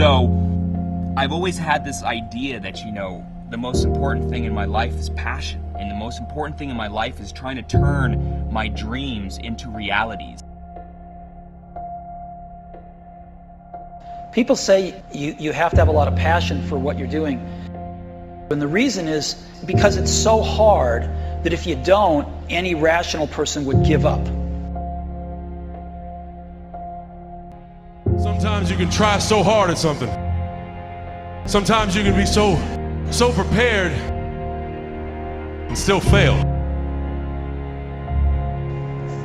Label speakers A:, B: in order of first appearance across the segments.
A: So I've always had this idea that, you know, the most important thing in my life is passion, and the most important thing in my life is trying to turn my dreams into realities.
B: People say you have to have a lot of passion for what you're doing. And the reason is because it's so hard that if you don't, any rational person would give up.
C: Sometimes you can try so hard at something. Sometimes you can be so prepared and still fail.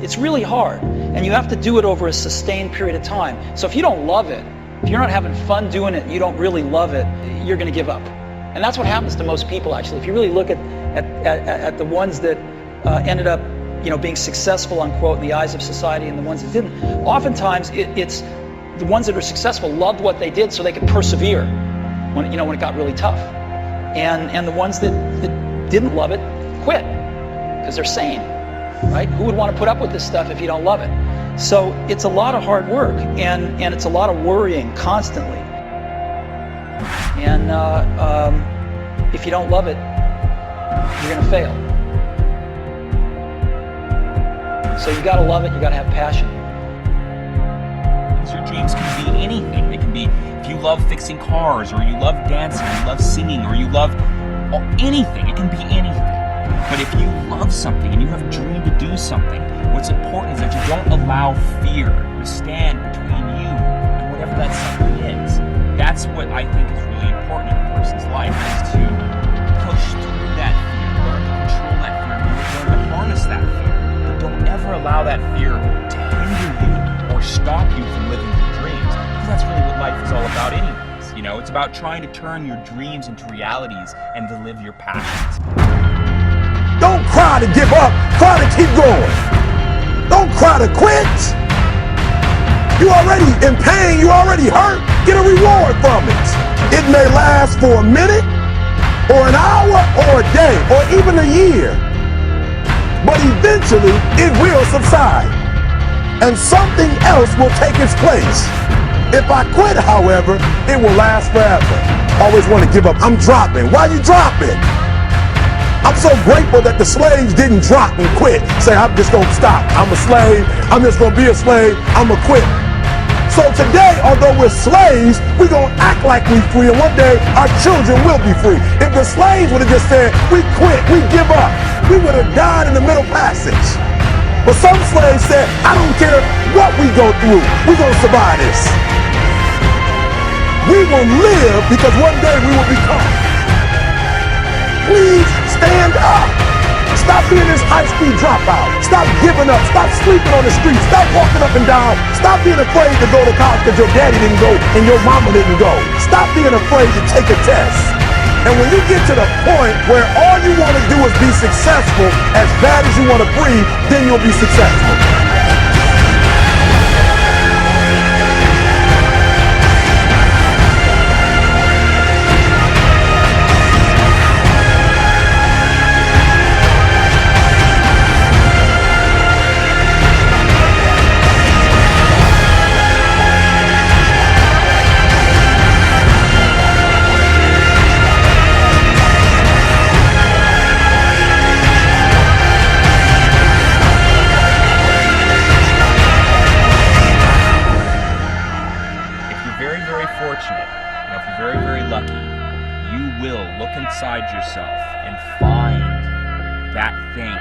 B: It's really hard, and you have to do it over a sustained period of time. So if you don't love it, if you're not having fun doing it, you don't really love it, you're going to give up. And that's what happens to most people, actually. If you really look at the ones that ended up, you know, being successful, unquote, in the eyes of society, and the ones that didn't, oftentimes it's the ones that are successful loved what they did so they could persevere when it got really tough. And the ones that didn't love it quit because they're sane, right? Who would want to put up with this stuff if you don't love it? So it's a lot of hard work, and it's a lot of worrying constantly. And if you don't love it, you're going to fail. So you got to love it. You got to have passion.
A: Your dreams can be anything. It can be if you love fixing cars, or you love dancing, or you love singing, or you love anything. It can be anything. But if you love something and you have a dream to do something, what's important is that you don't allow fear to stand between you and whatever that something is. That's what I think is really important in a person's life, is to push through that fear, learn to control that fear, learn to harness that fear. But don't ever allow that fear to hinder you or stop you from living your dreams, because that's really what life is all about anyways. You know, it's about trying to turn your dreams into realities and to live your passions.
D: Don't cry to give up, cry to keep going. Don't cry to quit. You already in pain, you already hurt. Get a reward from it. It may last for a minute, or an hour, or a day, or even a year. But eventually, it will subside, and something else will take its place. If I quit, however, it will last forever. Always want to give up. I'm dropping. Why you dropping? I'm so grateful that the slaves didn't drop and quit. Say, I'm just going to stop. I'm a slave. I'm just going to be a slave. I'm going to quit. So today, although we're slaves, we're going to act like we're free, and one day our children will be free. If the slaves would have just said, we quit, we give up, we would have died in the Middle Passage. But some slaves said, I don't care what we go through, we're going to survive this. We will live because one day we will become. Please stand up. Stop being this high-speed dropout. Stop giving up. Stop sleeping on the street. Stop walking up and down. Stop being afraid to go to college because your daddy didn't go and your mama didn't go. Stop being afraid to take a test. And when you get to the point where all you want to do is be successful, as bad as you want to breathe, then you'll be successful.
A: Inside yourself and find that thing,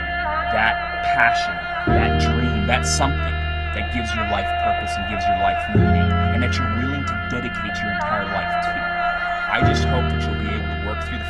A: that passion, that dream, that something that gives your life purpose and gives your life meaning, and that you're willing to dedicate your entire life to. I just hope that you'll be able to work through the